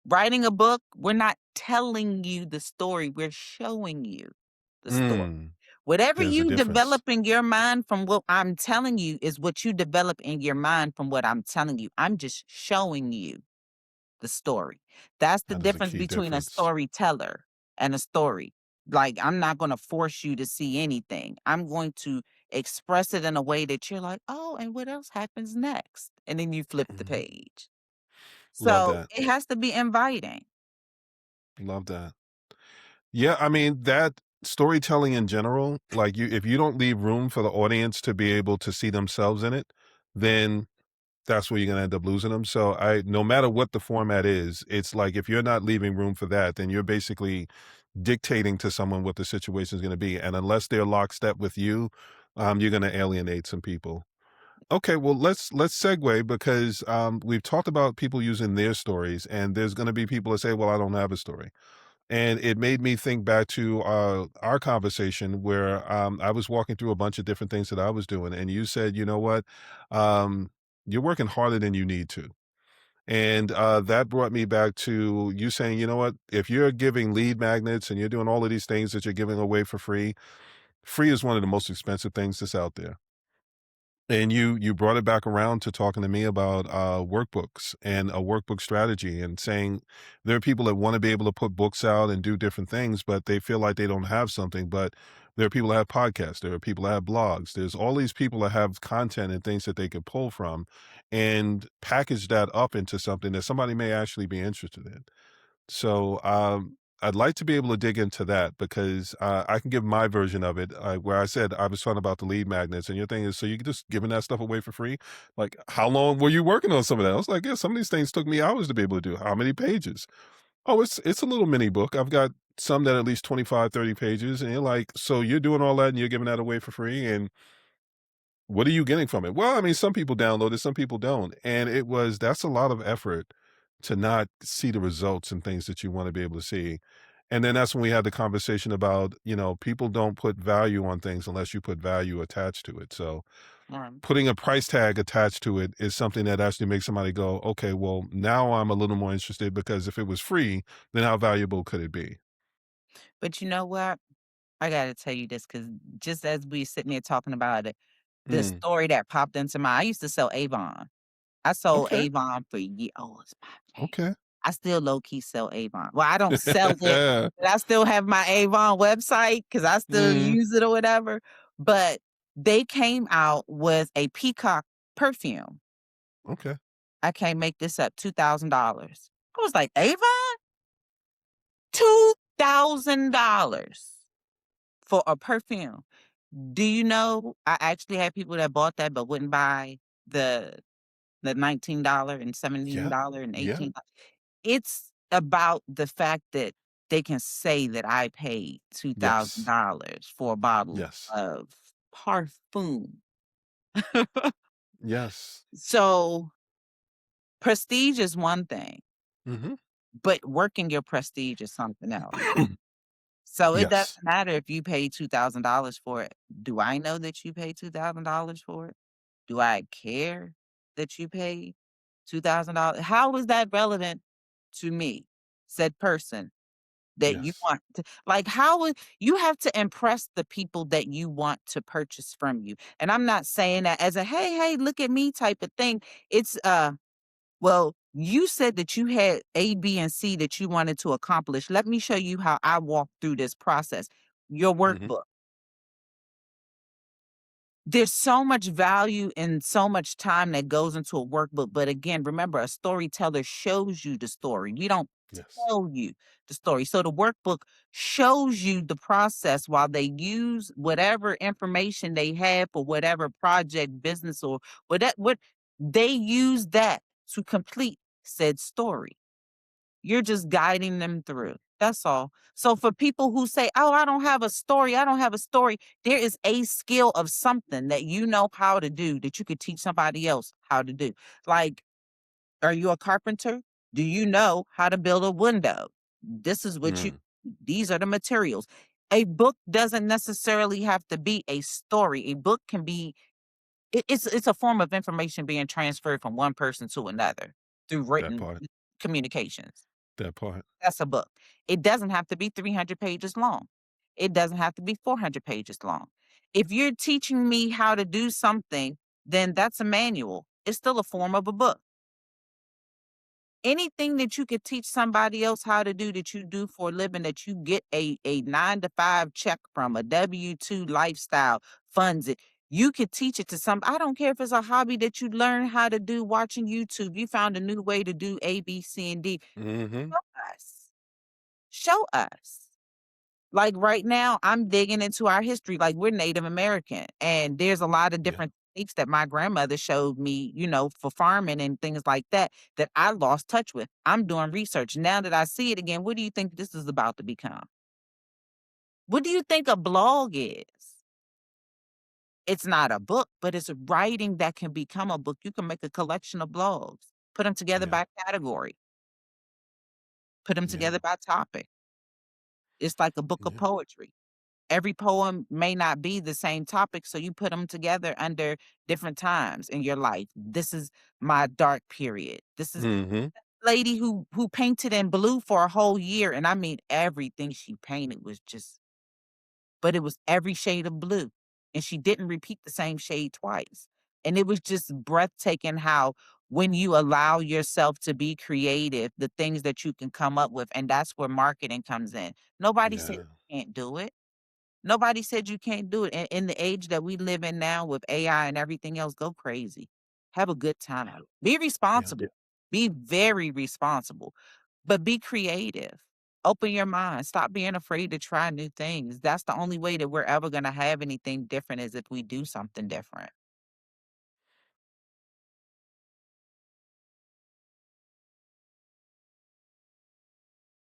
Writing a book, we're not telling you the story, we're showing you the story. Mm, Whatever there's a you difference. develop in your mind from what I'm telling you is what you develop in your mind from what I'm telling you. I'm just showing you the story. That's the That is a difference key between a difference. storyteller and a story. Like, I'm not gonna force you to see anything. I'm going to express it in a way that you're like, "Oh, and what else happens next?" And then you flip the Mhm. page. Love So, that. it has to be inviting. Love that. Yeah, I mean, that storytelling in general, like you if you don't leave room for the audience to be able to see themselves in it, then that's where you're gonna end up losing them. So I no matter what the format is, it's like if you're not leaving room for that, then you're basically dictating to someone what the situation is gonna be. And unless they're lockstep with you, you're gonna alienate some people. Okay, well let's segue because we've talked about people using their stories, and there's gonna be people that say, well, I don't have a story. And it made me think back to our conversation where I was walking through a bunch of different things that I was doing, and you said, you know what, um, you're working harder than you need to. And that brought me back to you saying, you know what, if you're giving lead magnets and you're doing all of these things that you're giving away for free, free is one of the most expensive things that's out there. And you brought it back around to talking to me about workbooks and a workbook strategy and saying there are people that want to be able to put books out and do different things, but they feel like they don't have something. But there are people that have podcasts, there are people that have blogs, there's all these people that have content and things that they could pull from and package that up into something that somebody may actually be interested in. So, I'd like to be able to dig into that because I can give my version of it, where I said I was talking about the lead magnets, and your thing is, so you just giving that stuff away for free? Like, how long were you working on some of that? I was like, yeah, some of these things took me hours to be able to do. How many pages? Oh, it's a little mini book. I've got some that are at least 25, 30 pages, and you're like, so you're doing all that and you're giving that away for free, and what are you getting from it? Well, I mean, some people download it, some people don't. And that's a lot of effort to not see the results and things that you want to be able to see. And then that's when we had the conversation about, people don't put value on things unless you put value attached to it. So Right. putting a price tag attached to it is something that actually makes somebody go, okay, well, now I'm a little more interested because if it was free, then how valuable could it be? But you know what? I gotta tell you this because just as we sitting there talking about it, the Mm, story that popped into my I used to sell Avon. I sold okay. Avon for oh, it's my favorite. Okay. I still low key sell Avon. Well, I don't sell it, but I still have my Avon website because I still mm, use it or whatever. But they came out with a peacock perfume. okay. I can't make this up, $2,000. I was like, "Avon? $2,000 for a perfume." Do you know I actually had people that bought that but wouldn't buy the $19 and Yeah. $17 and Yeah. $18. It's about the fact that they can say that I paid Yes. $2,000 for a bottle Yes. of parfum. Yes. So, prestige is one thing, Mhm. but working your prestige is something else. So, it doesn't Yes. matter if you pay $2,000 for it. Do I know that you paid $2,000 for it? Do I care that you paid $2,000? How is that relevant to me, said person that you Yes. want to like, how would you have to impress the people that you want to purchase from you, and I'm not saying that as a, "Hey, hey, look at me," type of thing. It's, well, you said that you had A, B, and C that you wanted to accomplish. Let me show you how I walked through this process. Your Mhm. workbook. There's so much value and so much time that goes into a workbook, but again, remember, a storyteller shows you the story. We don't Yes. tell you the story. So the workbook shows you the process while they use whatever information they have for whatever project, business, or what they use that to complete said story. You're just guiding them through. That's all. So for people who say, "Oh, I don't have a story. I don't have a story." There is a skill of something that you know how to do that you could teach somebody else how to do. Like, are you a carpenter? Do you know how to build a window? This is what you Mm. these are the materials. A book doesn't necessarily have to be a story. A book can be it's a form of information being transferred from one person to another through That written part. communications. That part. That's a book. It doesn't have to be 300 pages long. It doesn't have to be 400 pages long. If you're teaching me how to do something, then that's a manual. It's still a form of a book. Anything that you could teach somebody else how to do that you do for a living, that you get a 9 to 5 check from, a W-2 lifestyle funds it. You could teach it to some. I don't care if it's a hobby that you learn how to do watching YouTube. You found a new way to do A, B, C, and D. Mhm. Show us. Show us. Like right now, I'm digging into our history. Like we're Native American, and there's a lot of Yeah. different techniques that my grandmother showed me, for farming and things like that, that I lost touch with. I'm doing research. Now that I see it again, what do you think this is about to become? What do you think a blog is? It's not a book, but it's writing that can become a book. You can make a collection of blogs, put them together Yeah. by category, put them Yeah. together by topic. It's like a book of Yeah. poetry. Every poem may not be the same topic, so you put them together under different times in your life. This is my dark period. This is Mhm. lady who painted in blue for a whole year, and I mean everything she painted was just, but it was every shade of blue, and she didn't repeat the same shade twice. And it was just breathtaking how when you allow yourself to be creative, the things that you can come up with, and that's where marketing comes in. Nobody said Yeah. you can't do it. Nobody said you can't do it. In the age that we live in now with AI and everything else, go crazy. Have a good time. Be Yeah. responsible. Be very responsible, but be creative. Open your mind. Stop being afraid to try new things. That's the only way that we're ever going to have anything different is if we do something different.